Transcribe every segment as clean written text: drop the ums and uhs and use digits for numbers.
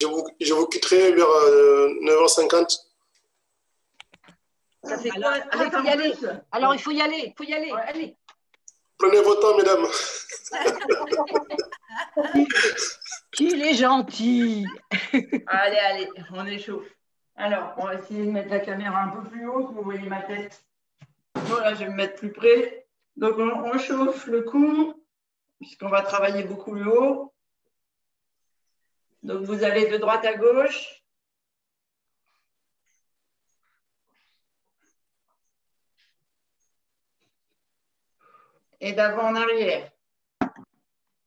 Je vous quitterai vers 9h50. Ça fait quoi? Allez, il faut y aller. Alors, il faut y aller. Il faut y aller. Ouais. Allez. Prenez votre temps, mesdames. Qu'il est gentil. Allez, allez, on échauffe. Alors, on va essayer de mettre la caméra un peu plus haut, pour que vous voyez ma tête. Voilà, je vais me mettre plus près. Donc, on chauffe le cou, puisqu'on va travailler beaucoup le haut. Donc, vous allez de droite à gauche. Et d'avant en arrière.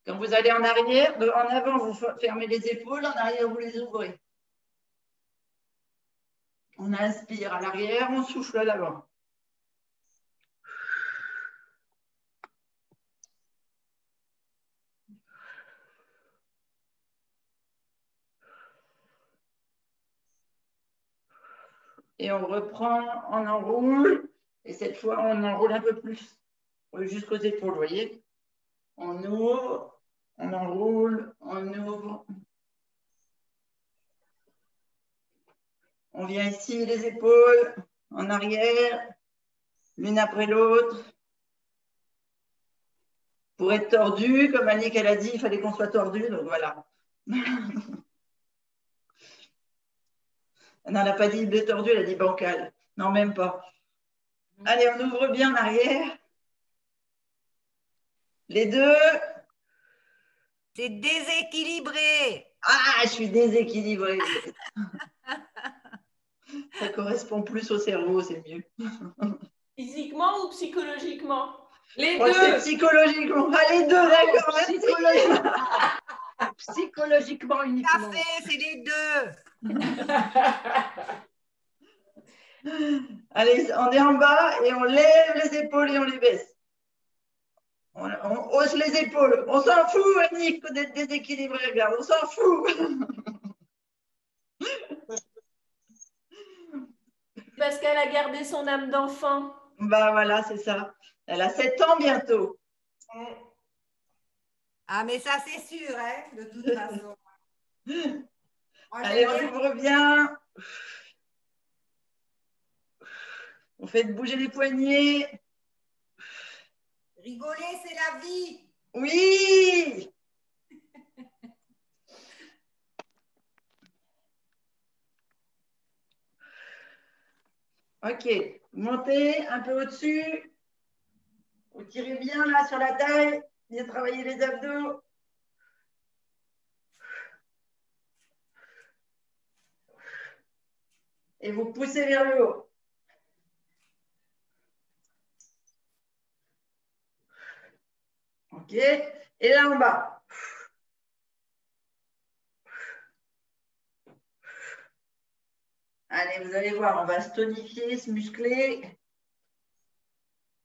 Quand vous allez en arrière, en avant, vous fermez les épaules, en arrière, vous les ouvrez. On inspire à l'arrière, on souffle à l'avant. Et on reprend, on enroule. Et cette fois, on enroule un peu plus jusqu'aux épaules, vous voyez. On ouvre, on enroule, on ouvre. On vient ici, les épaules, en arrière, l'une après l'autre. Pour être tordu, comme Annick, elle a dit, il fallait qu'on soit tordu, donc voilà. Elle n'a pas dit de tordu, elle a dit bancal. Non, même pas. Allez, on ouvre bien en arrière. Les deux. C'est déséquilibré. Ah, je suis déséquilibrée. Ça correspond plus au cerveau, c'est mieux. Physiquement ou psychologiquement? Les deux. C'est psychologiquement. Ah, les deux, d'accord. Psychologiquement. Psychologiquement uniquement. Tout à fait, c'est les deux. Allez, on est en bas et on lève les épaules et on les baisse. On hausse les épaules. On s'en fout, Annick, d'être déséquilibré. Regarde, on s'en fout. Parce qu'elle a gardé son âme d'enfant. Bah voilà, c'est ça. Elle a 7 ans bientôt. Ah, mais ça, c'est sûr, hein, de toute façon. Moi, allez, on ouvre bien. On fait bouger les poignets. Rigoler, c'est la vie. Oui. Ok, montez un peu au-dessus. Vous tirez bien là sur la taille, bien travailler les abdos. Et vous poussez vers le haut. Ok, et là en bas. Allez, vous allez voir, on va se tonifier, se muscler,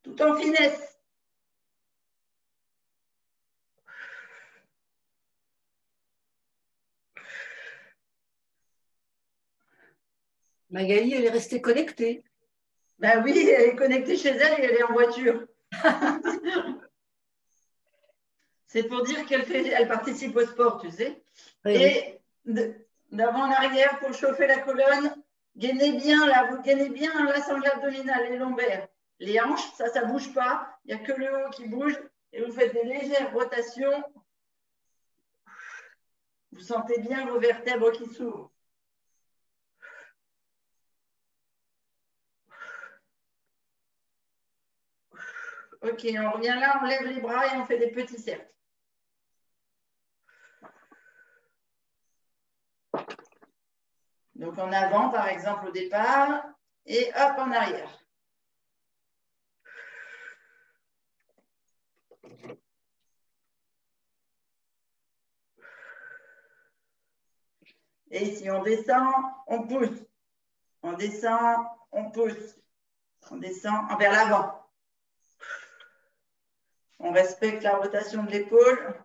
tout en finesse. Magali, elle est restée connectée. Ben oui, elle est connectée chez elle et elle est en voiture. C'est pour dire qu'elle participe au sport, tu sais. Oui, et d'avant en arrière, pour chauffer la colonne, gainez bien là, vous gainez bien l'assemblage abdominal, les lombaires. Les hanches, ça ne bouge pas. Il n'y a que le haut qui bouge. Et vous faites des légères rotations. Vous sentez bien vos vertèbres qui s'ouvrent. Ok, on revient là, on lève les bras et on fait des petits cercles. Donc en avant, par exemple, au départ, et hop, en arrière. Et si on descend, on pousse. On descend, on pousse. On descend vers l'avant. On respecte la rotation de l'épaule.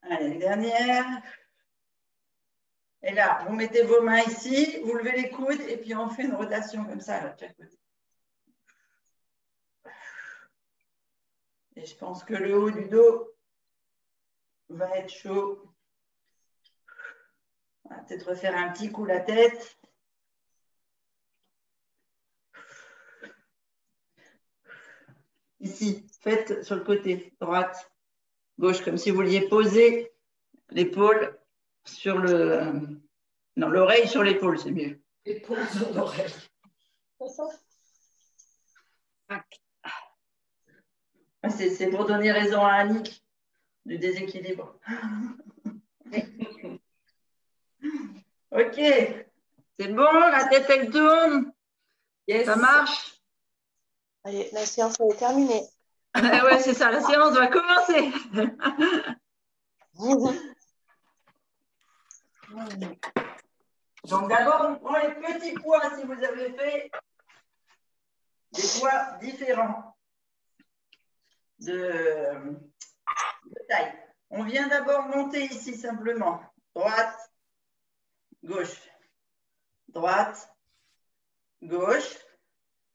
Allez, une dernière. Et là, vous mettez vos mains ici, vous levez les coudes et puis on fait une rotation comme ça là, de chaque côté. Et je pense que le haut du dos va être chaud. On va peut-être refaire un petit coup la tête. Ici, faites sur le côté, droite, gauche, comme si vous vouliez poser l'épaule sur le... Non, l'oreille sur l'épaule, c'est mieux. L'épaule sur l'oreille. C'est pour donner raison à Annick du déséquilibre. Ok, c'est bon, la tête elle tourne, Yes. ça marche. Allez, la séance est terminée. Ouais, c'est ça, la séance va commencer. Donc d'abord, on prend les petits poids si vous avez fait des poids différents de taille. On vient d'abord monter ici simplement. Droite, gauche, droite, gauche.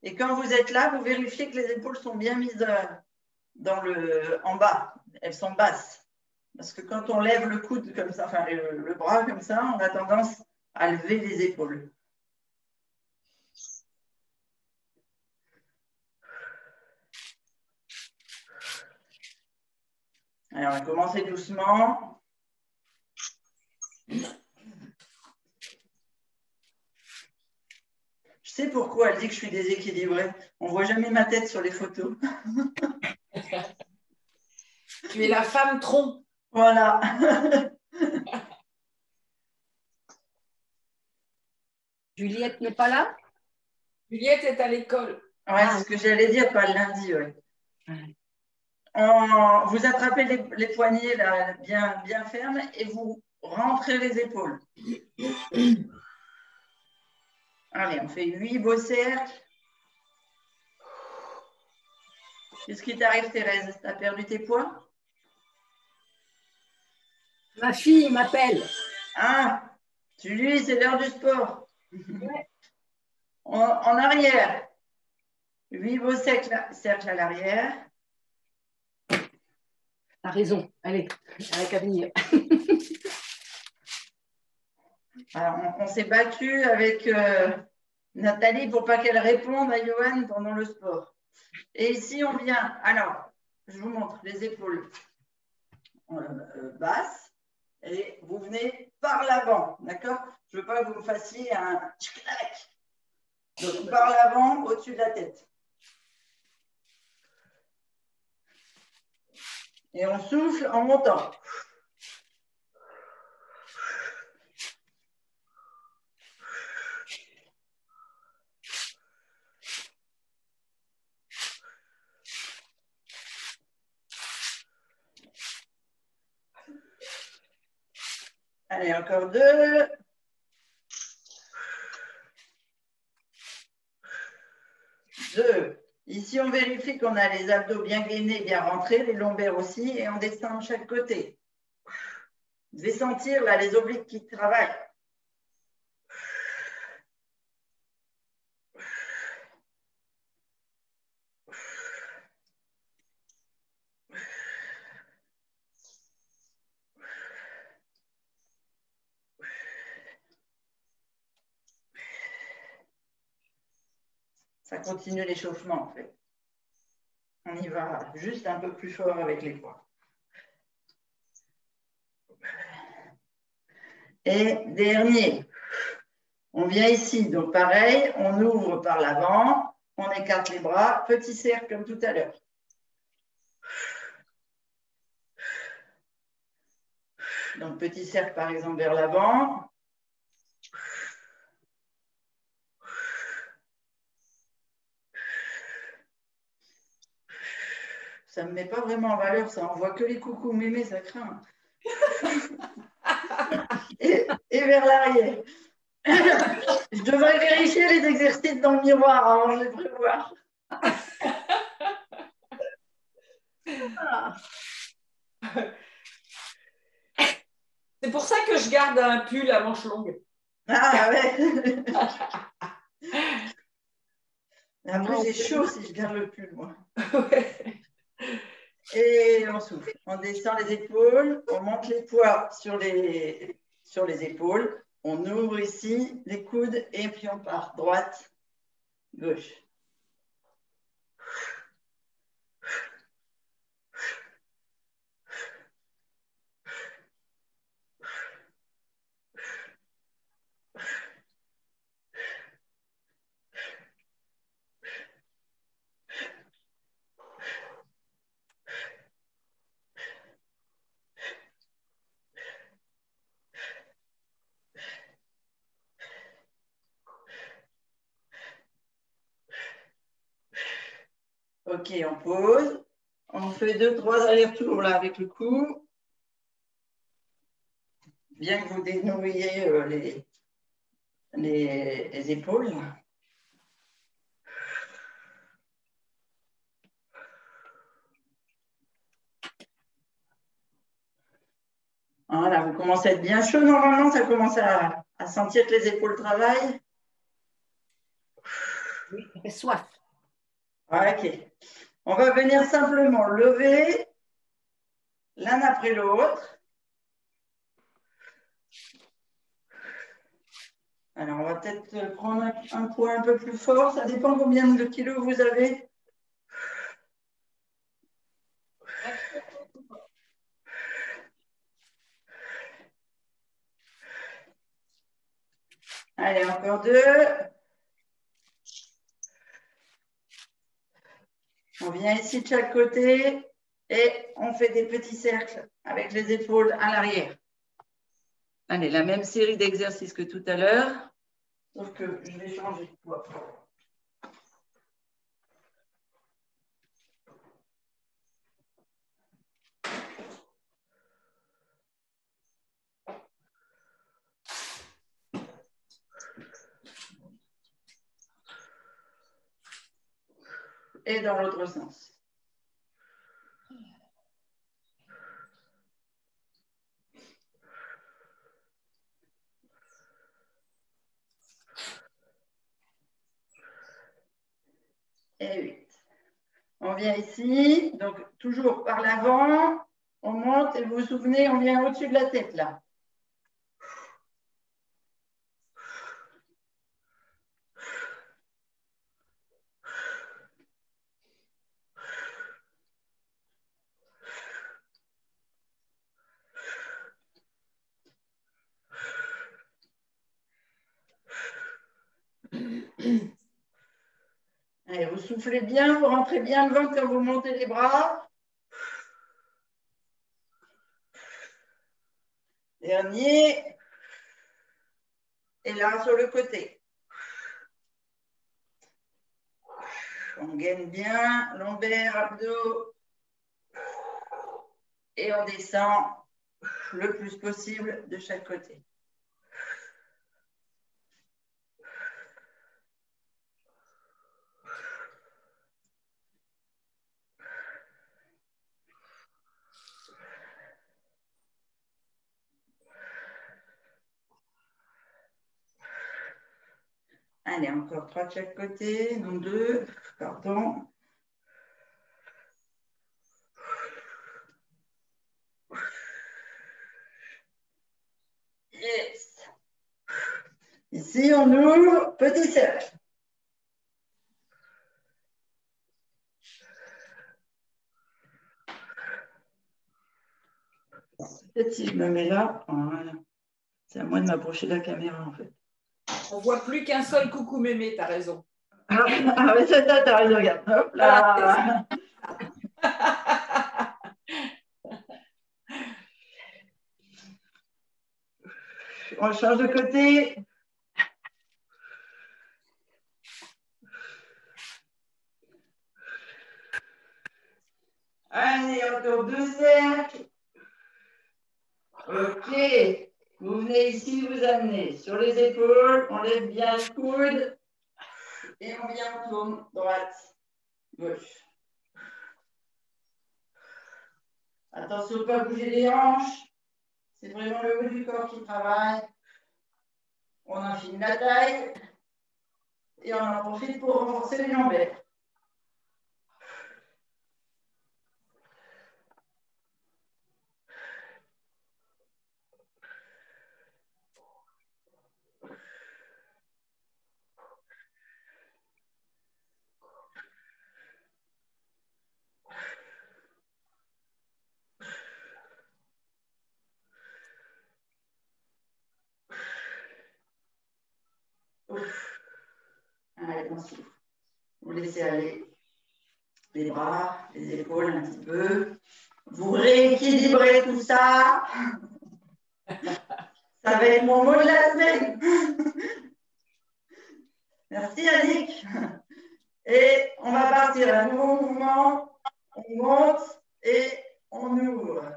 Et quand vous êtes là, vous vérifiez que les épaules sont bien mises en bas. Elles sont basses. Parce que quand on lève le coude comme ça, enfin le bras comme ça, on a tendance à lever les épaules. Alors, on va commencer doucement. Je sais pourquoi elle dit que je suis déséquilibrée. On ne voit jamais ma tête sur les photos. Tu es la femme tronc. Voilà. Juliette n'est pas là? Juliette est à l'école. Ouais, c'est ce que j'allais dire, pas le lundi. Ouais. Vous attrapez les poignets là, bien fermes et vous rentrez les épaules. Allez, on fait 8 beaux cercles. Qu'est-ce qui t'arrive, Thérèse? Tu as perdu tes poids? Ma fille m'appelle. Ah, Julie, c'est l'heure du sport. Ouais. En arrière. 8 beaux cercles à l'arrière. T'as raison. Allez, avec à venir. Alors, on s'est battu avec Nathalie pour pas qu'elle réponde à Johan pendant le sport. Et ici, on vient. Alors, je vous montre les épaules basses. Et vous venez par l'avant, d'accord? Je ne veux pas que vous me fassiez un tchic-tac. Donc, par l'avant, au-dessus de la tête. Et on souffle en montant. Allez, encore 2. Ici, on vérifie qu'on a les abdos bien gainés, bien rentrés, les lombaires aussi, et on descend de chaque côté. Vous devez sentir là les obliques qui travaillent. Ça continue l'échauffement en fait. On y va juste un peu plus fort avec les poids. Et dernier, on vient ici, donc pareil, on ouvre par l'avant, on écarte les bras, petit cercle comme tout à l'heure. Donc petit cercle par exemple vers l'avant. Ça ne me met pas vraiment en valeur, ça. On voit que les coucous mémés, ça craint. et vers l'arrière. Je devrais vérifier les exercices dans le miroir avant de les prévoir. C'est pour ça que je garde un pull à manches longues. Ah ouais. Après, j'ai chaud si je garde le pull, moi. Ouais. Et on souffle. On descend les épaules, on monte les poids sur les épaules. On ouvre ici les coudes et puis on part. Droite, gauche. Ok, on pose. On fait 2-3 allers-retours là avec le cou. Bien que vous dénouiez les épaules. Voilà, vous commencez à être bien chaud. Normalement, ça commence à sentir que les épaules travaillent. Oui, ça fait soif. Ok. On va venir simplement lever l'un après l'autre. Alors, on va peut-être prendre un poids un peu plus fort. Ça dépend combien de kilos vous avez. Allez, encore 2. On vient ici de chaque côté et on fait des petits cercles avec les épaules à l'arrière. Allez, la même série d'exercices que tout à l'heure, sauf que je vais changer de poids. Et dans l'autre sens. Et 8. On vient ici, donc toujours par l'avant, on monte et vous vous souvenez, on vient au-dessus de la tête là. Allez, vous soufflez bien, vous rentrez bien le ventre quand vous montez les bras. Dernier. Et là, sur le côté. On gaine bien, lombaire, abdos. Et on descend le plus possible de chaque côté. Allez, encore 3 de chaque côté, non 2, pardon. Yes. Ici, on ouvre, petit cercle. Peut-être si je me mets là, voilà. C'est à moi de m'approcher de la caméra en fait. On voit plus qu'un seul coucou mémé, tu as raison. Ah oui, c'est ça, t'as raison, regarde. Hop là. On change de côté. Allez, encore 2 cercles. Ok. Vous venez ici, vous amenez sur les épaules, on lève bien le coude et on vient, on tourne droite, gauche. Attention de ne pas bouger les hanches. C'est vraiment le haut du corps qui travaille. On infine la taille et on en profite pour renforcer les lombaires. on souffle. Vous laissez aller les bras, les épaules un petit peu. Vous rééquilibrez tout ça. Ça va être mon mot de la semaine. Merci Annick. Et on va partir à un nouveau mouvement. On monte et on ouvre.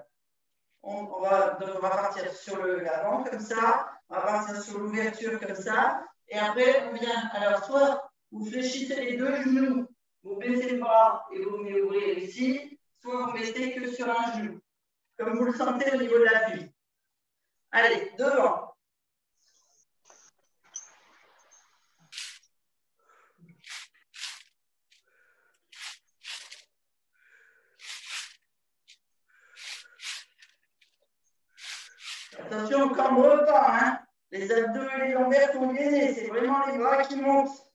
On va partir sur l'avant comme ça. On va partir sur l'ouverture comme ça. Et après, on vient. Alors, soit vous fléchissez les deux genoux, vous baissez le bras et vous venez ouvrir ici, soit vous mettez que sur un genou, comme vous le sentez au niveau de l'appui. Allez, devant. Attention, on cambre pas, hein. Les abdos et les lombaires sont gainés, c'est vraiment les bras qui montent.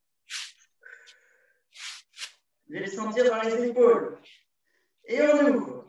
Vous allez le sentir dans les épaules. Et on ouvre.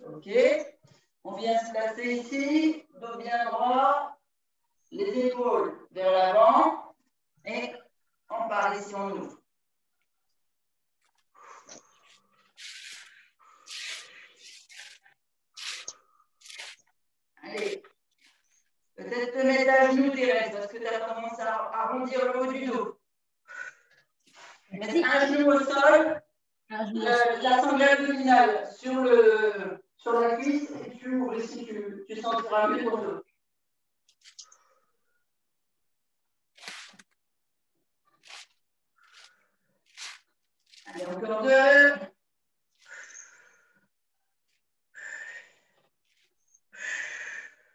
Ok, on vient se placer ici, dos bien droit, les épaules vers l'avant et on part ici, on ouvre. Allez, peut-être te mettre à genoux, Thérèse, parce que tu as tendance à arrondir le haut du dos. Mettre un genou au sol, la sangle abdominale sur la cuisse et tu ouvres ici, tu sentiras mieux ton dos. Allez, encore deux.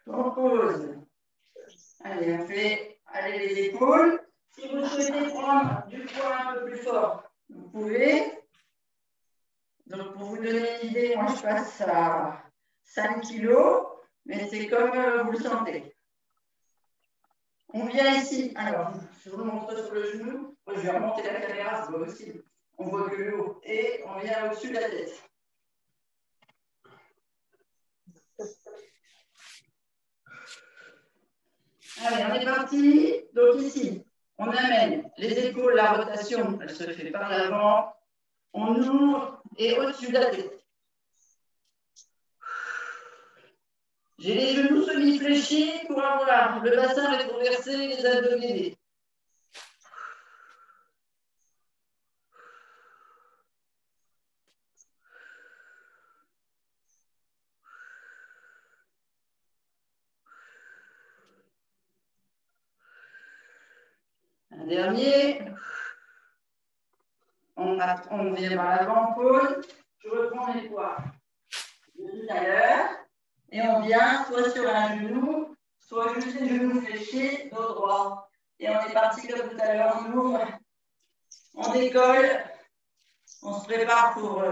On pose. Allez, on fait aller les épaules. Si vous souhaitez prendre du poids un peu plus fort, vous pouvez. Donc, pour vous donner une idée, moi, je passe à 5 kg, mais c'est comme vous le sentez. On vient ici. Alors, je vous montre sur le genou. Moi, je vais remonter la caméra, c'est pas possible. On voit que le haut. Et on vient au-dessus de la tête. Allez, on est parti. Donc ici, on amène les épaules, la rotation, elle se fait par l'avant. On ouvre et au-dessus de la tête. J'ai les genoux semi-fléchis pour avoir le bassin rétroversé, les abdos gainés. Un dernier. On vient par l'avant, pause. Je reprends mes poids de tout à l'heure. Et on vient soit sur un genou, soit juste les genoux fléchis, dos droit. Et on est parti comme tout à l'heure. On ouvre, on décolle, on se prépare pour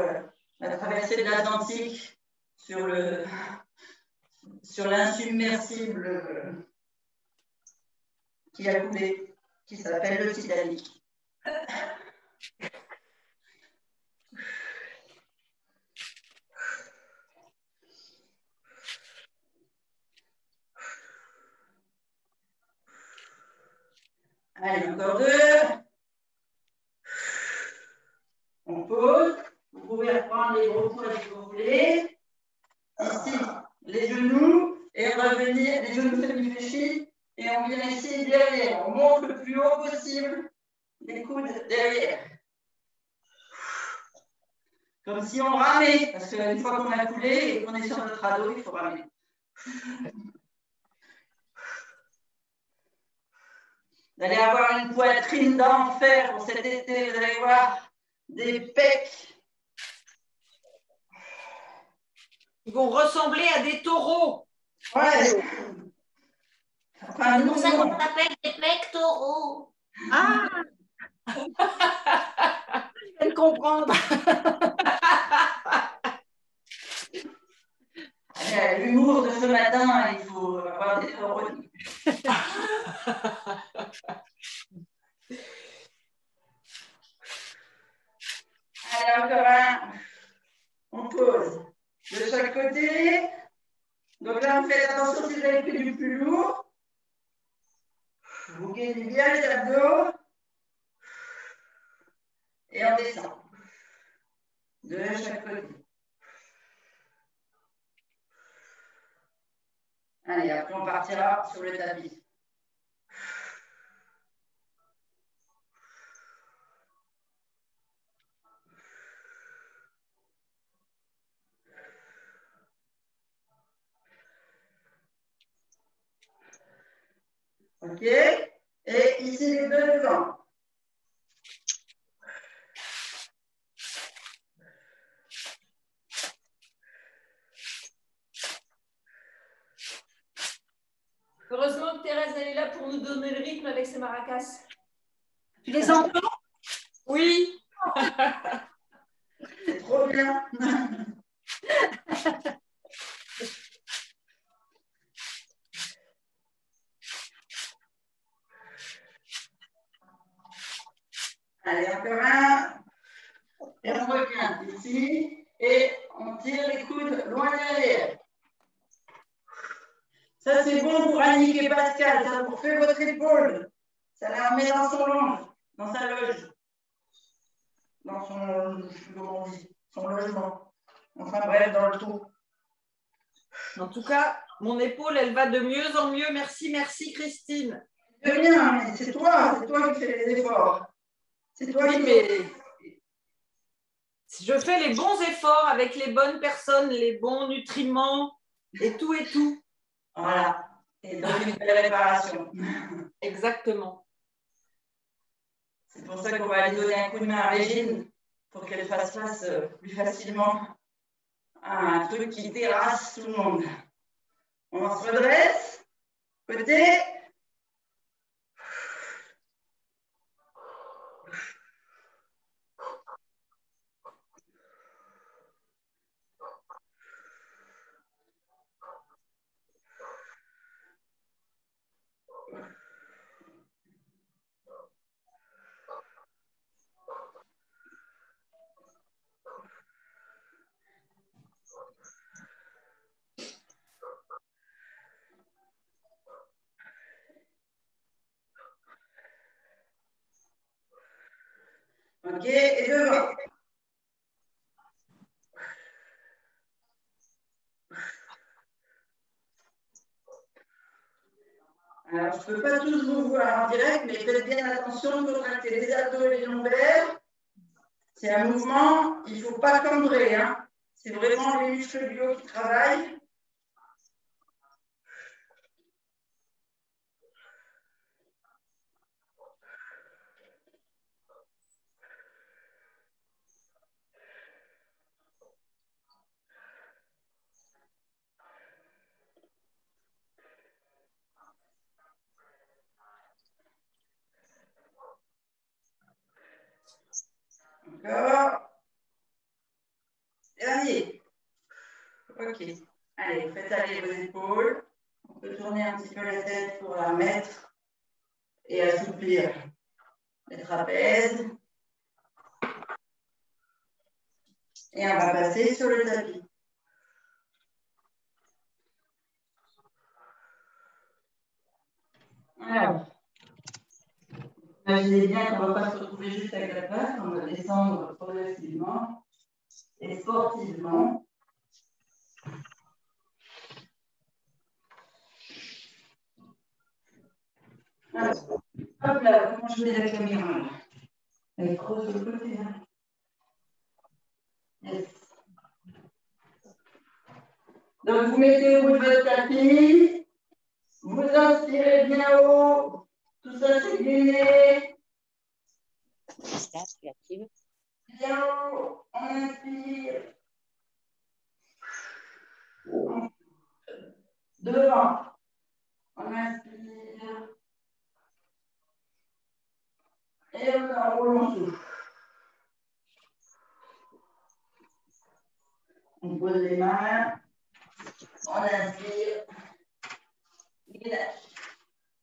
la traversée de l'Atlantique sur l'insubmersible qui a coulé, qui s'appelle le Titanic. Allez, encore deux. On pose. Vous pouvez reprendre les gros poids si vous voulez. Ici, les genoux et revenir, les genoux semi-fléchis. Et on vient ici derrière. On monte le plus haut possible les coudes derrière. Comme si on ramait. Parce qu'une fois qu'on a coulé et qu'on est sur notre radeau, il faut ramer. Vous allez avoir une poitrine d'enfer pour cet été. Vous allez voir des pecs. Ils vont ressembler à des taureaux. Ouais. Enfin, C'est nous, pour ça qu'on non. s'appelle des pectoraux. Ah, je viens de comprendre. L'humour de ce matin, il faut avoir des neurones. Allez, encore un. On pose de chaque côté. Donc là, vous faites attention si vous avez pris du plus lourd. Vous gainez bien les abdos. Et on descend. De chaque côté. Allez, après on partira sur le tapis. Ok? Et ici les deux devant. Heureusement que Thérèse, elle est là pour nous donner le rythme avec ses maracas. Tu les entends? Oui. C'est trop bien. Allez, encore un. Et on revient ici. Et on tire les coudes loin derrière. Ça, c'est bon pour Annick et Pascal. Ça vous fait votre épaule. Ça la remet dans son loge, dans sa loge. Dans son logement. Enfin bref, dans le trou. En tout cas, mon épaule, elle va de mieux en mieux. Merci, merci Christine. De rien, mais c'est toi qui fais les efforts. C'est toi Oui, qui mais je fais les bons efforts avec les bonnes personnes, les bons nutriments et tout et tout. Voilà. Et donc une belle réparation. Exactement. C'est pour ça qu'on va aller donner un coup de main à Régine pour qu'elle fasse face plus facilement à un truc qui terrasse tout le monde. On se redresse. Côté. Ok, et devant. Alors, je ne peux pas tous vous voir en direct, mais faites bien attention de contracter les abdos et les lombaires. C'est un mouvement, il ne faut pas cambrer. Hein. C'est vraiment les muscles du haut qui travaillent. Encore. Dernier. Ok. Allez, faites aller vos épaules. On peut tourner un petit peu la tête pour la mettre et assouplir les trapèzes. Et on va passer sur le tapis. Alors, imaginez bien qu'on ne va pas se retrouver juste avec la place, on va descendre progressivement et sportivement. Alors, hop là, comment je mets la caméra là? Elle est trop sur le côté. Hein. Yes. Donc, vous mettez au bout de votre tapis, vous inspirez bien haut, tout ça c'est gainé. Bien haut, on inspire. Devant, on inspire. On pose les mains. On inspire. Gainage.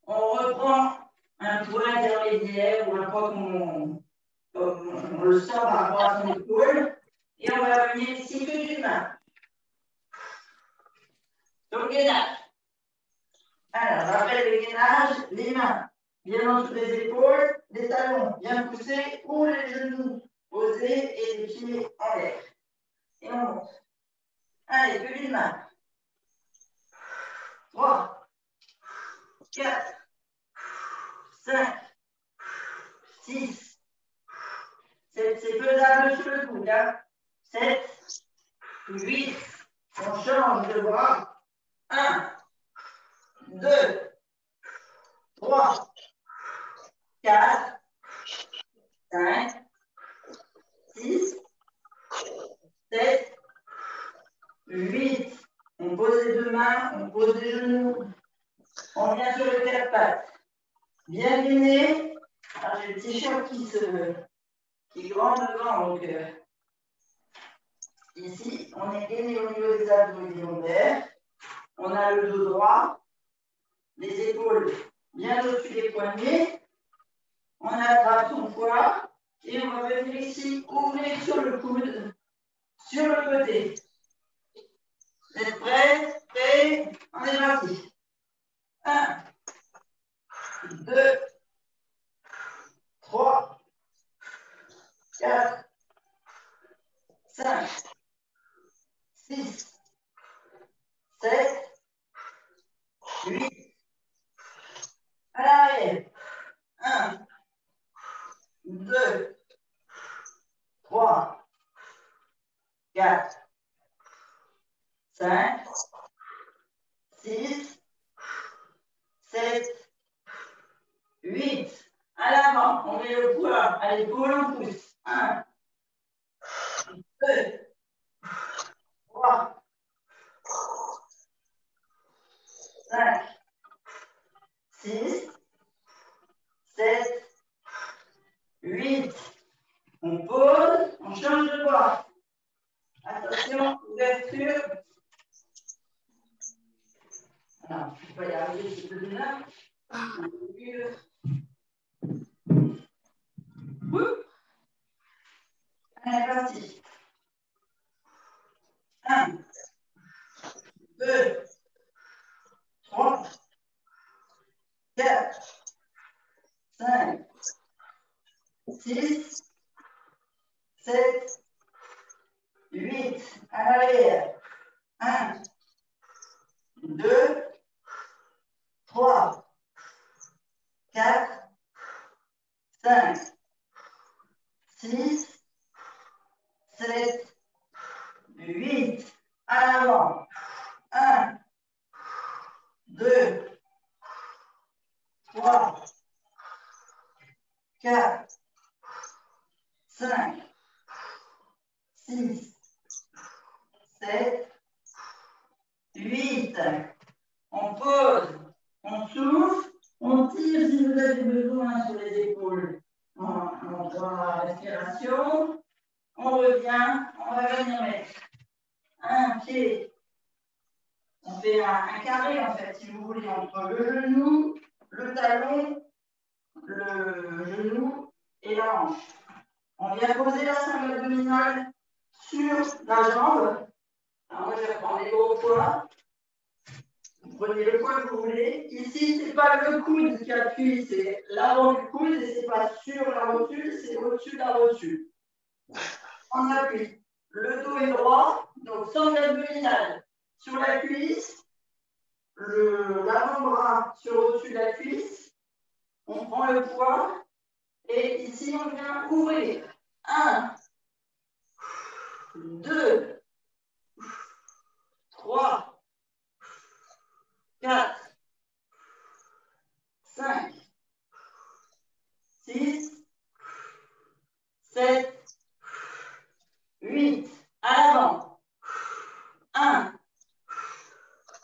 On reprend un poids intermédiaire ou un poids comme on le sent par rapport à son épaule. Et on va venir cycle d'une main. Donc, gainage. Alors, rappel le gainage, les mains bien en dessous des épaules, les talons bien poussés ou les genoux posés et les pieds en l'air. Et on monte. Allez, que d'une main. 3, 4, 5, 6, 7, c'est pesable sur le coude. Hein. 7, 8, on change de bras. 1, 2, 3, 4, 5, 6, 7, 8. On pose les deux mains, on pose les genoux. On vient sur les quatre pattes. Bien gainé. Alors j'ai le t-shirt qui est grand devant. Donc ici, on est gainé au niveau des abdos et des lombaires. On a le dos droit. Les épaules bien au-dessus des poignets. On attrape son poids. Et on va venir ici ouvrir sur le coude, sur le côté. Vous êtes prêts? Prêts? On est parti. 1, 2, 3, 4, 5, 6, 7, 8. À l'arrière. 1, 2, 3, 4, 5, 6, 7, 8. À l'avant, on met le poids à l'épaule, on pousse. 1, 2, 3, 5, 6, 7, 8. On pose, on change de poids. Attention, ouverture. Alors, je vais y arriver, c'est plus là. Allez, parti. 1, 2, 3, 4, 5, 6, 7, 8. À l'arrière. 1, 2, 3, 4, 5, 6, 7, 8. À l'avant. 1, 2, 3, 4, 5, 6, 7, 8. On pose, on souffle, on tire si vous avez besoin sur les épaules. On prend la respiration, on revient, on va venir mettre un pied. On fait un carré en fait, si vous voulez, entre le genou, le talon, le genou et la hanche. On vient poser la sangle abdominale sur la jambe. Alors moi, je vais prendre les gros poids. Vous prenez le poids que vous voulez. Ici, ce n'est pas le coude qui appuie, c'est l'avant du coude et ce n'est pas sur la rotule, c'est au-dessus de la rotule. On appuie. Le dos est droit, donc sangle abdominale sur la cuisse, l'avant-bras sur au-dessus de la cuisse. On prend le poids et ici, on vient ouvrir. 1, 2, 3, 4, 5, 6, 7, 8. À l'avant. 1,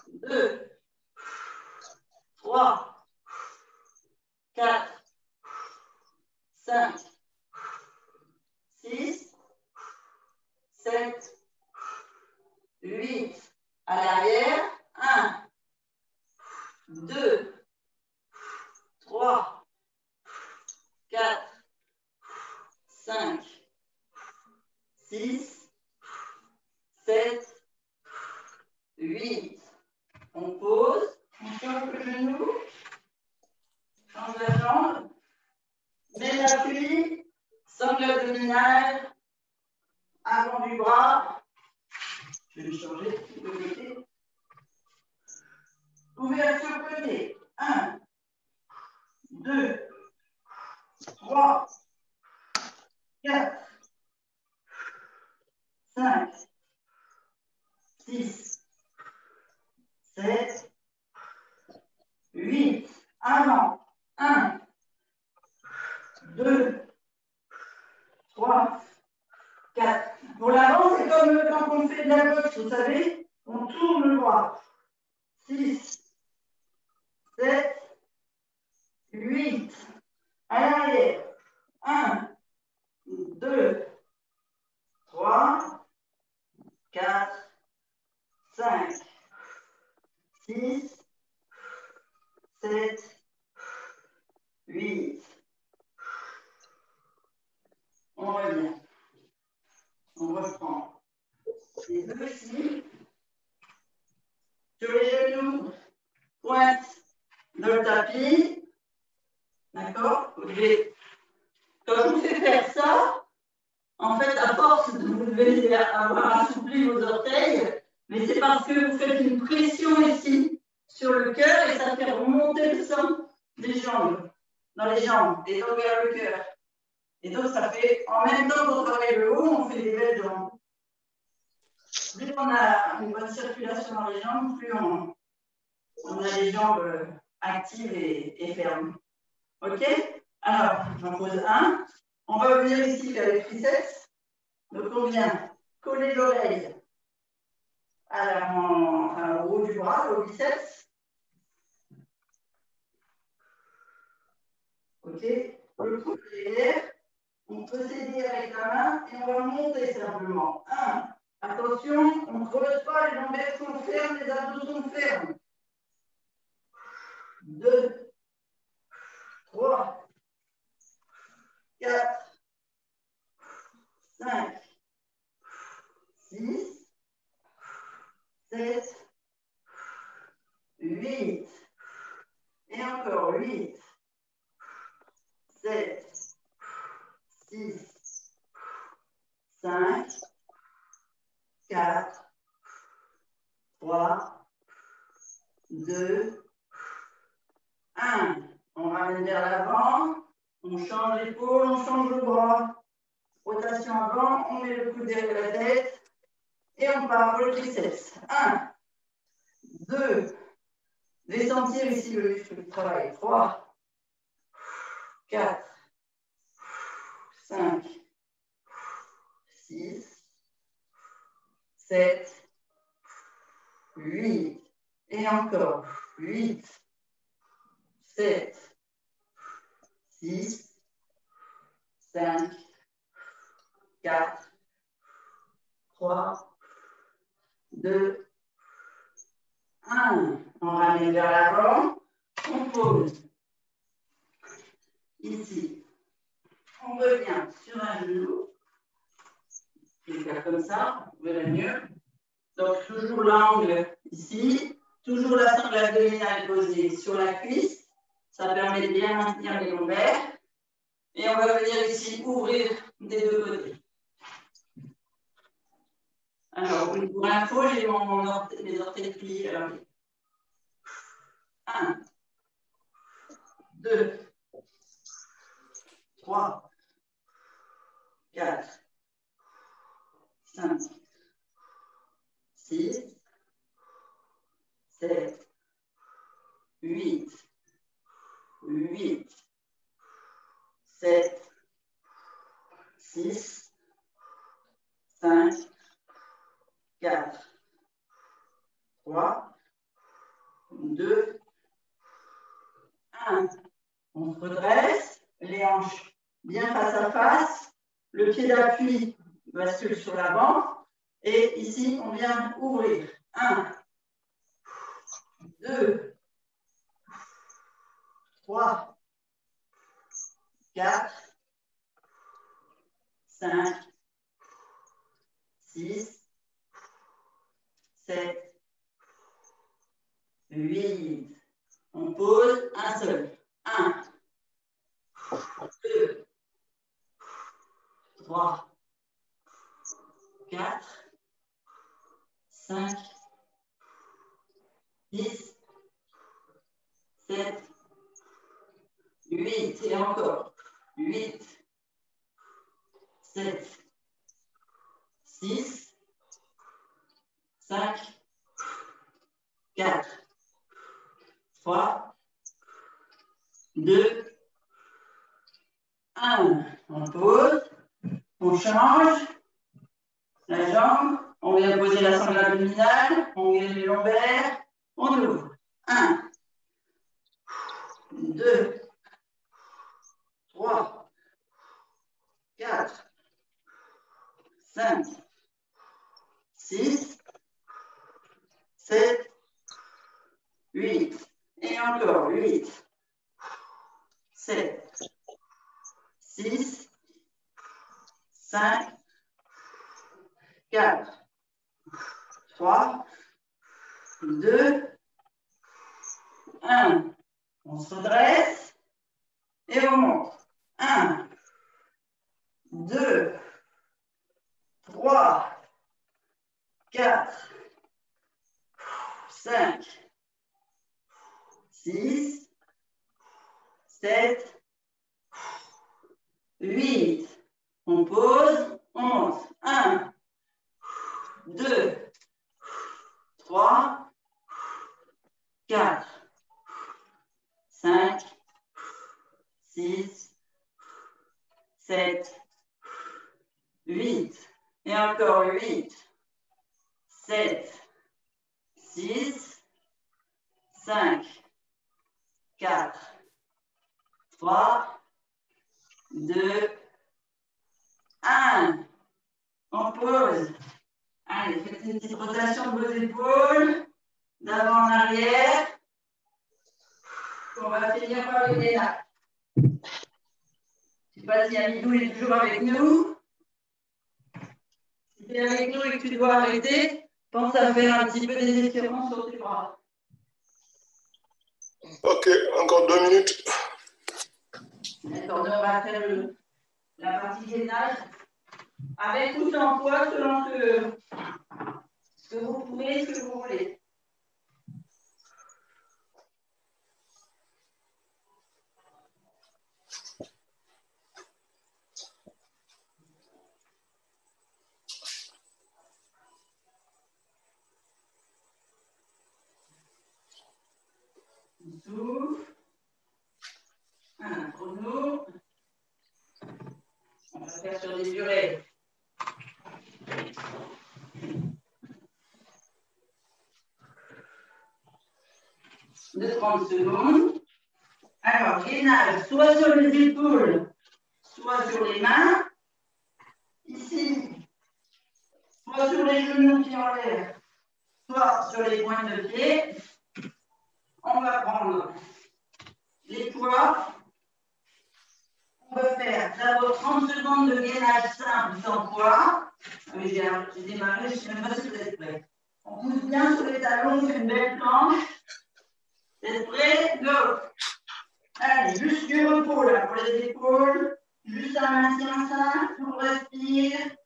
2, 3, 4, 5, 6, 7, arrière. 1, 2, 3, 4, 5, 6, 7, 8. On pose, on change le genou, change la jambe, même appui, sangle abdominale, avant du bras. Je vais le changer de côté. Ouverture côté. 1, 2, 3, 4, 5, 6, 7, 8. Avant. 1, 2, 3, 4. Pour l'avant, c'est comme quand on fait de la boxe, vous savez, on tourne le bras. 6, 7, 8. À l'arrière. 1, 2, 3, 4, 5, 6, 7, 8. On revient. On reprend. Les deux ici. Sur les genoux, pointe de le tapis. D'accord? Quand je vous fais faire ça, en fait, à force, vous devez avoir assoupli vos orteils, mais c'est parce que vous faites une pression ici sur le cœur et ça fait remonter le sang des jambes, dans les jambes, et donc vers le cœur. Et donc, ça fait, en même temps qu'on travaille le haut, on fait des belles jambes. Plus on a une bonne circulation dans les jambes, plus on a les jambes actives et fermes. OK? Alors, j'en pose un. On va venir ici vers les triceps. Donc, on vient coller l'oreille au haut du bras, au biceps. OK? Le coude derrière. On peut s'aider avec la main et on va monter simplement. 1. Attention, on ne creuse pas, les lombaires sont fermes, les abdos sont fermes. 2, 3, 4, 5, 6, 7, 8. Et encore 8, 7, 6, 5, 4, 3, 2, 1. On ramène vers l'avant, on change l'épaule, on change le bras. Rotation avant, on met le coude derrière la tête et on part pour le triceps. 1, 2, je vais sentir ici le muscle du travail. 3, 4, 5, 6, 7, 8. Et encore 8, 7, 6, 5, 4, 3, 2, 1. On ramène vers l'avant, on pose. Ici, on revient sur un genou. Je vais faire comme ça, vous verrez mieux. Donc, toujours l'angle ici, toujours la sangle abdominale posée sur la cuisse. Ça permet de bien maintenir les lombaires. Et on va venir ici ouvrir des deux côtés. Alors, pour info, j'ai mes orteils pliés. Alors, 1, 2, 3, 4, 5, 6, 7, 8, 8, 7, 6, 5, 4, 3, 2, 1. On se redresse, les hanches bien face à face, le pied d'appui bascule sur l'avant et ici on vient ouvrir. 1, 2, 3, 4, 5, 6, 7, 8. On pose un seul. 1, 2, 3, 4, 5, 6, 7, 8. Et encore. 8, 7, 6, 5, 4, 3, 2, 1. On pose, on change la jambe, on vient poser la sangle abdominale, on vient les lombaires, on ouvre. 1, 2, 3, 4, 5, 6, 7, 8. Et encore 8, 7, 6, 5, 4, 3, 2, 1. On se redresse et on monte. 1, 2, 3, 4, 5, 6, 7, 8. On pose, on monte. 1, 2, 3, 4, 5, 6, 7, 8. Et encore 8, 7, 6, 5, 4, 3, 2, 1. On pose. Allez, faites une petite rotation de vos épaules, d'avant en arrière. On va finir par le gainage. Je ne sais pas si Amidou est toujours avec nous. Si tu es avec nous et que tu dois arrêter, pense à faire un petit peu des étirements sur tes bras. Ok, encore 2 minutes. D'accord, on va faire la partie gainage avec ou sans poids selon ce que vous pouvez, ce que vous voulez. On souffle. Un chrono. On va faire sur des durées. De 30 secondes. Alors, gainage, soit sur les épaules, soit sur les mains. Ici, soit sur les genoux qui en l'air, soit sur les pointes de pied. On va prendre les poids. On va faire d'abord 30 secondes de gainage simple sans poids. J'ai démarré, je ne sais même pas si vous êtes prêts. On pousse bien sur les talons, on fait une belle planche. Vous êtes prêts? Go! Allez, juste du repos là pour les épaules. Juste un maintien simple, on respire.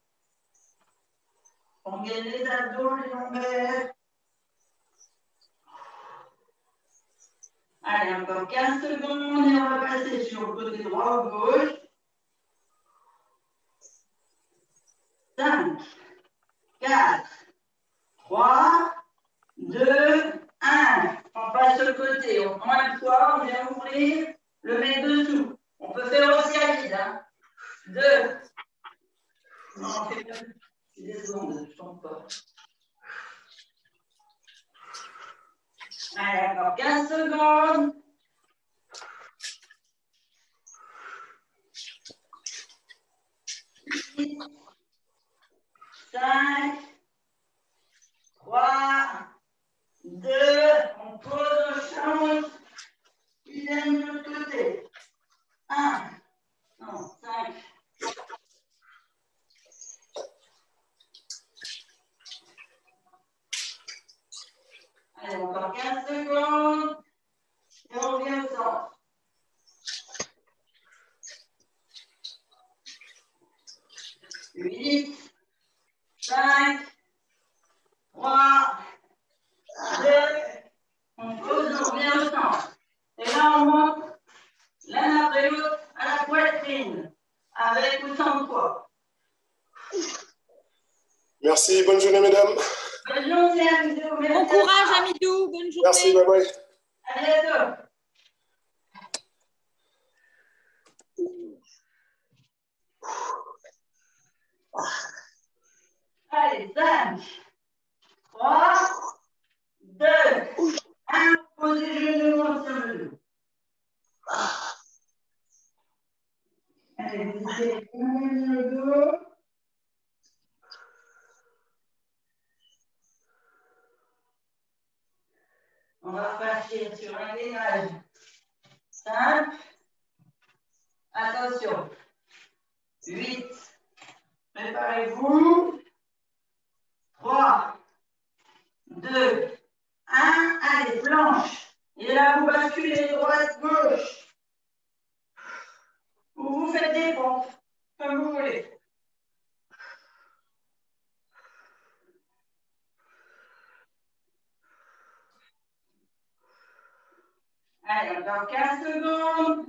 On gagne les abdos, les lombaires. Allez, encore 15 secondes et on va passer sur le côté droit ou gauche. 5, 4, 3, 2, 1. On passe sur le côté, on prend un poids, on vient ouvrir, le met dessous. On peut faire aussi à vide. 2. Non, on fait pas. C'est des secondes, je tombe pas. Allez, encore 15 secondes. 6, 5, 3, 2, on pose 5, 3, 2, on pose, on revient au centre. Et là, on monte l'un après l'autre à la poitrine, avec ou sans poids. Merci, bonne journée, mesdames. Bonne journée, Amidou. Bon courage, Amidou. Bonne journée. Merci, bye bye. À bientôt. Allez, 5, 3, 2, 1. Posez le genou sur le dos. Allez, vous essayez bien le dos. On va partir sur un gainage simple. Attention. 8. Préparez-vous. 3, 2, 1. Allez, planche. Et là, vous basculez droite-gauche. Ou vous faites des pompes, comme vous voulez. Allez, encore 15 secondes.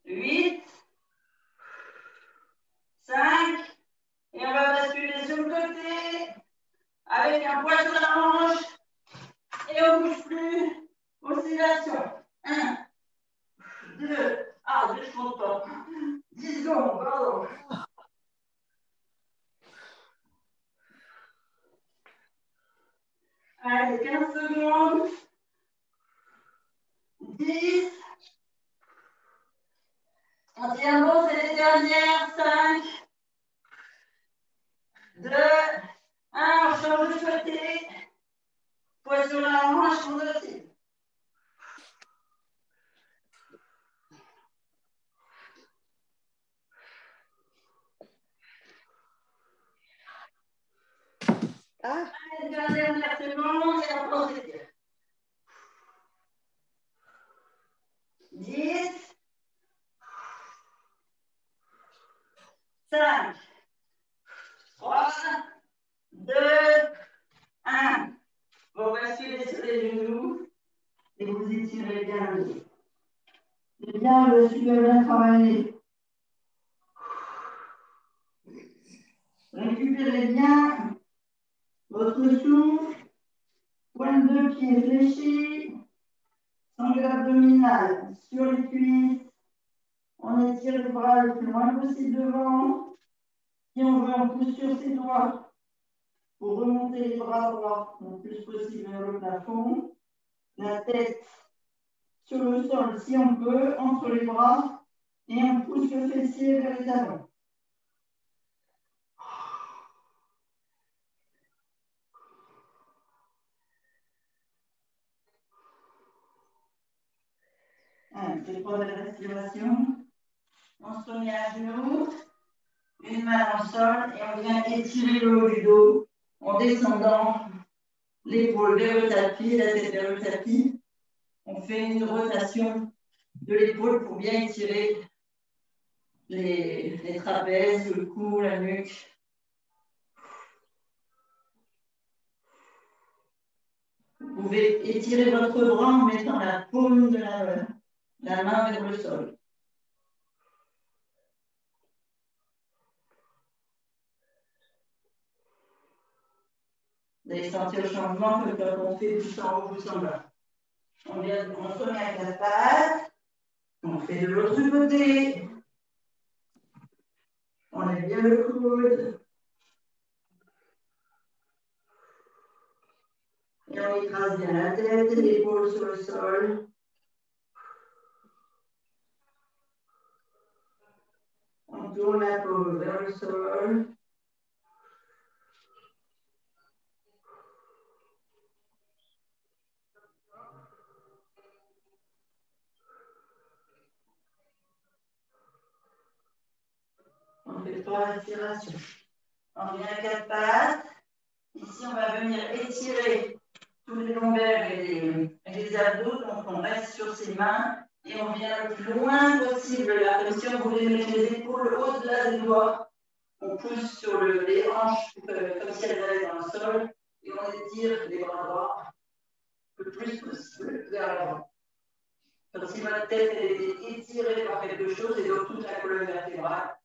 8, 5, et on va basculer sur le côté avec un poids sur la hanche et on ne bouge plus. Oscillation. 1, 2, ah, 2 secondes pas. 10 secondes, pardon. Allez, 15 secondes. 10. On tient bon, c'est les dernières. 5, 2, 1. On change de côté. Poids sur la hanche, on oscille. Ah, Allez, dernière seconde et après on s'étire. 10, 5, 3, 2, 1. Vous basculez sur les genoux et vous étirez bien le dos. C'est bien le super bien travaillé. Récupérez bien votre souffle, pointe de pied fléchie, sangle abdominale sur les cuisses. On étire les bras le plus loin possible devant. Si on veut, on pousse sur ses doigts pour remonter les bras droits le plus possible vers le plafond. La tête sur le sol si on peut, entre les bras, et on pousse le fessier vers les talons. Allez, pour la respiration, on se met à genoux, une main au sol et on vient étirer le haut du dos en descendant l'épaule vers le tapis, la tête vers le tapis. On fait une rotation de l'épaule pour bien étirer les trapèzes, le cou, la nuque. Vous pouvez étirer votre bras en mettant la paume de la main vers le sol. Vous allez sentir le changement que quand on fait pouce en haut, pouce en bas. On se met à 4 pattes. On fait de l'autre côté. On lève bien le coude. Et on écrase bien la tête et l'épaule sur le sol. On tourne la paume vers le sol. On fait 3 respirations. On vient à 4 pattes. Ici, on va venir étirer tous les lombaires et les abdos. Donc, on reste sur ses mains Et on vient le plus loin possible, là, comme si on voulait mettre les épaules au-delà des doigts. On pousse sur les hanches comme si elles allaient dans le sol et on étire les bras droits le plus possible vers l'avant. Comme si votre tête elle était étirée par quelque chose et donc toute la colonne vertébrale.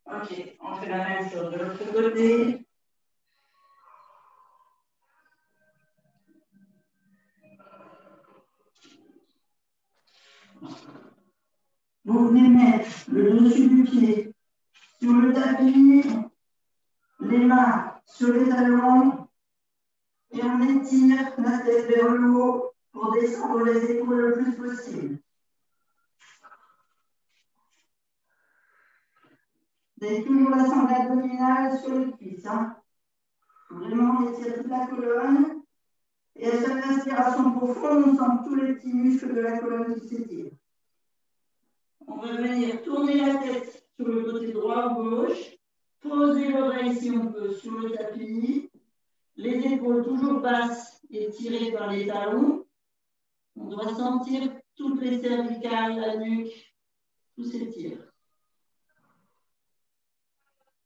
Ok, on fait la même chose de l'autre côté. Vous venez mettre le dessus du pied sur le tapis, les mains sur les talons et on étire la tête vers le haut pour descendre les épaules le plus possible. Vous avez toujours la sangle abdominale sur les cuisses. Hein. Vraiment, on étire toute la colonne. Et à chaque inspiration profonde, on sent tous les petits muscles de la colonne qui s'étirent. On va venir tourner la tête sur le côté droit ou gauche, poser l'oreille si on peut sur le tapis, les épaules toujours basses et tirées par les talons. On doit sentir toutes les cervicales, la nuque, tout s'étire.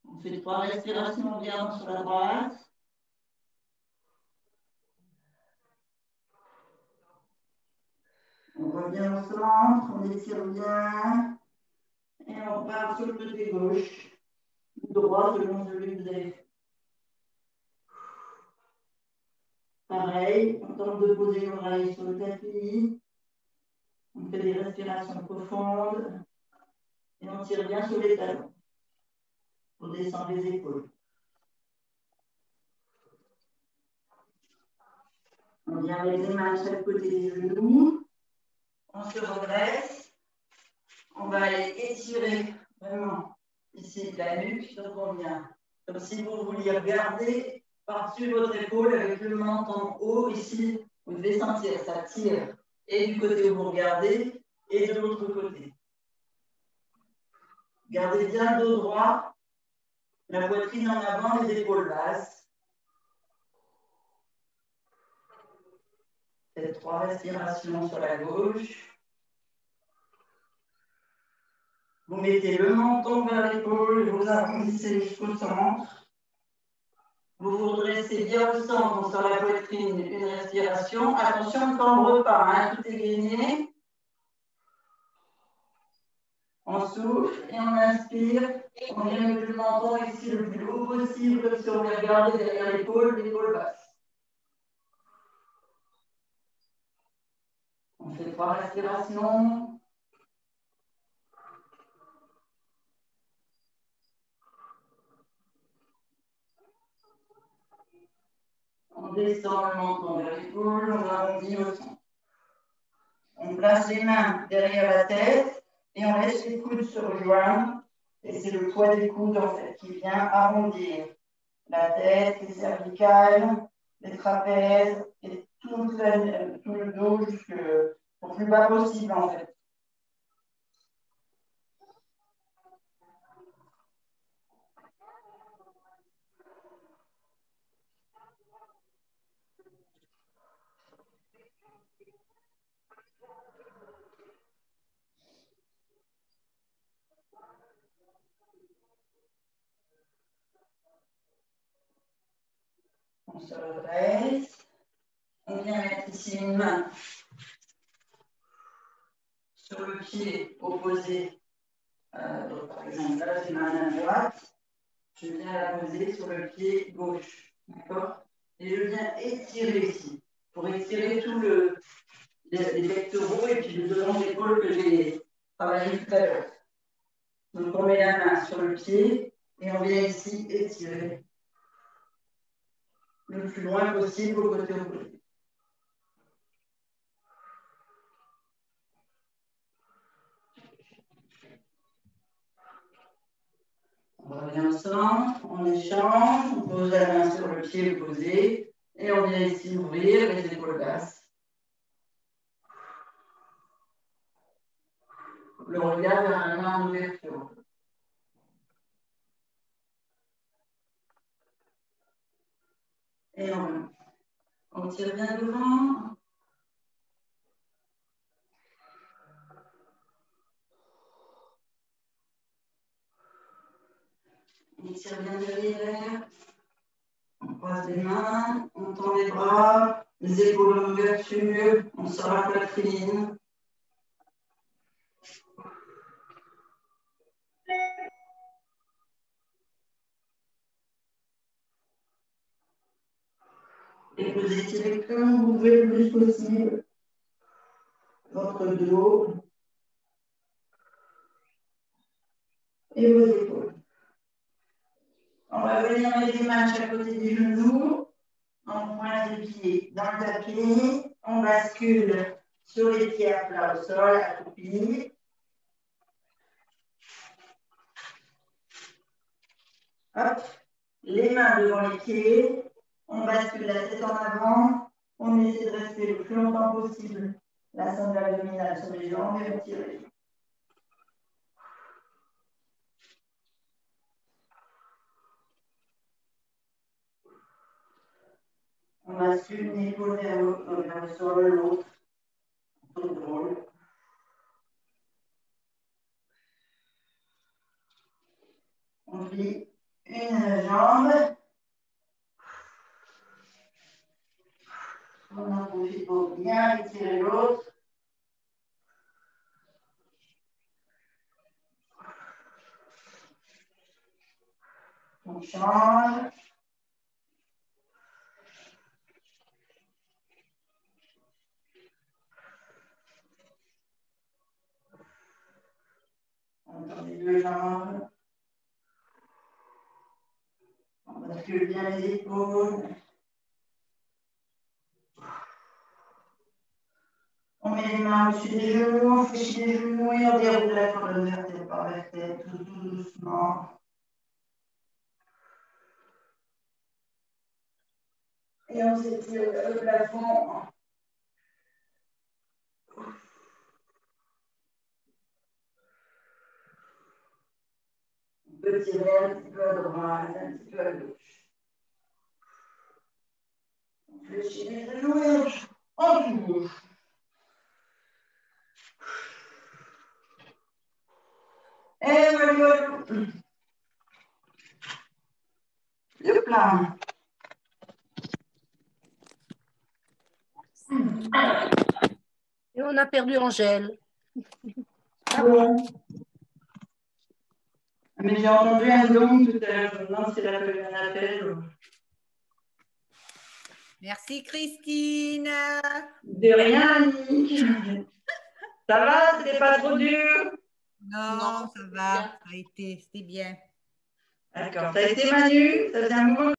On fait 3 respirations bien sur la droite. On revient au centre, on étire bien. Et on part sur le côté gauche, ou droit selon celui que vous avez fait. Pareil, on tente de poser l'oreille sur le tapis. On fait des respirations profondes. Et on tire bien sur les talons. On descend les épaules. On vient avec les mains à chaque côté des genoux. On se redresse. On va aller étirer vraiment ici la nuque. Donc on vient comme si vous vouliez regarder par-dessus votre épaule avec le menton haut ici. Vous devez sentir, ça tire et du côté où vous regardez et de l'autre côté. Gardez bien le dos droit, la poitrine en avant, les épaules basses. Faites 3 respirations sur la gauche. Vous mettez le menton vers l'épaule, vous arrondissez jusqu'au centre. Vous vous redressez bien au centre sur la poitrine, une respiration. Attention, on ne cambre pas, hein, tout est gainé. On souffle et on inspire. On vient mettre le menton ici le plus haut possible, comme si on voulait regarder derrière l'épaule basse. On fait 3 respirations. On descend le menton vers l'épaule, on arrondit au centre. On place les mains derrière la tête et on laisse les coudes se rejoindre. Et c'est le poids des coudes en fait qui vient arrondir la tête, les cervicales, les trapèzes et tout le dos jusqu'au plus bas possible en fait. On se redresse. On vient mettre ici une main sur le pied opposé. Donc, par exemple, là, j'ai ma main droite. Je viens la poser sur le pied gauche. D'accord? Et je viens étirer ici. Pour étirer tout les pectoraux et puis le devant d'épaule que j'ai travaillé tout à l'heure. Donc, on met la main sur le pied et on vient ici étirer le plus loin possible au côté opposé. On revient au centre, on échange, on pose la main sur le pied opposé et on vient ici ouvrir les épaules basses. Le regard vers la main en ouverture. Et on tire bien devant. On tire bien derrière. On croise les mains, on tend les bras, les épaules en ouverture, on sort la poitrine. Et vous étirez comme vous pouvez le plus possible votre dos et vos épaules. On va venir mettre les mains à côté des genoux, en pointe des pieds dans le tapis. On bascule sur les pieds à plat au sol, accroupis. Hop, les mains devant les pieds. On bascule la tête en avant. On essaie de rester le plus longtemps possible la sonde abdominale sur les jambes et on tire les jambes. On bascule une épaule vers le sol, l'autre. Tout drôle. On plie une jambe. On en profite pour bien étirer l'autre. On change. On tend les deux jambes. On bascule bien les épaules. On met les mains au-dessus des genoux, on fléchit les genoux et on déroule la colonne vertèbre par vertèbre, tout doucement. Et on s'étire vers le plafond. On peut tirer un petit peu à droite, un petit peu à gauche. On fléchit les genoux et on bouge. Et voilà. Le plan. Et on a perdu Angèle. Ah bon? Mais j'ai entendu un gong tout à l'heure. Je me demande si elle a pas eu un appel. Merci Christine. De rien, Annick. Ça va? C'était pas trop dur? Non, ça va. Ça a été, c'était bien. D'accord. Ça a été Manu? Ça faisait un moment